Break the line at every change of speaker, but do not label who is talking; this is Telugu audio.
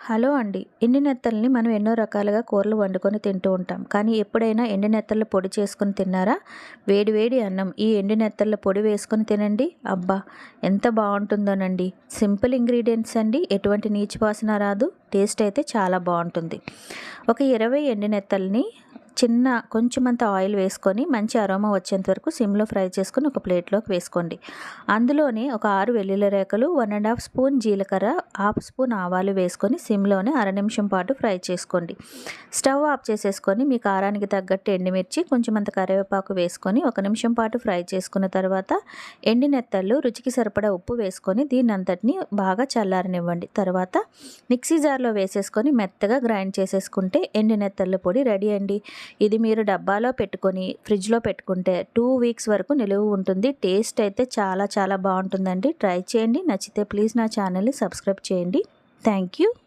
హలో అండి. ఎండు నెత్తల్ని మనం ఎన్నో రకాలుగా కూరలు వండుకొని తింటూ ఉంటాం. కానీ ఎప్పుడైనా ఎండు నెత్తళ్ళ పొడి చేసుకొని తిన్నారా? వేడి వేడి అన్నం ఈ ఎండు నెత్తళ్ళ పొడి వేసుకొని తినండి. అబ్బా! ఎంత బావుంటుందోనండి. సింపుల్ ఇంగ్రీడియెంట్స్ అండి. ఎటువంటి నీచు వాసన రాదు. టేస్ట్ అయితే చాలా బావుంటుంది. ఒక 20 ఎండు నెత్తల్ని కొంచెమంత ఆయిల్ వేసుకొని మంచి అరోమా వచ్చేంత వరకు సిమ్లో ఫ్రై చేసుకొని ఒక ప్లేట్లోకి వేసుకోండి. అందులోనే ఒక 6 వెల్లుల్లి రేఖలు, 1½ స్పూన్ జీలకర్ర, హాఫ్ స్పూన్ ఆవాలు వేసుకొని సిమ్లోనే అర నిమిషం పాటు ఫ్రై చేసుకోండి. స్టవ్ ఆఫ్ చేసేసుకొని మీ కారానికి తగ్గట్టు ఎండుమిర్చి, కొంచెమంత కరివేపాకు వేసుకొని 1 నిమిషం పాటు ఫ్రై చేసుకున్న తర్వాత ఎండు నెత్తళ్ళు, రుచికి సరిపడా ఉప్పు వేసుకొని దీన్ని అంతటిని బాగా చల్లారనివ్వండి. తర్వాత మిక్సీ జార్లో వేసేసుకొని మెత్తగా గ్రైండ్ చేసేసుకుంటే ఎండు నెత్తళ్ళ పొడి రెడీ అండి. ఇది మీరు డబ్బాలో పెట్టుకొని ఫ్రిడ్జ్లో పెట్టుకుంటే 2 వీక్స్ వరకు నిలువ ఉంటుంది. టేస్ట్ అయితే చాలా చాలా బాగుంటుందండి. ట్రై చేయండి. నచ్చితే ప్లీజ్ నా ఛానల్ని సబ్స్క్రైబ్ చేయండి. Thank you.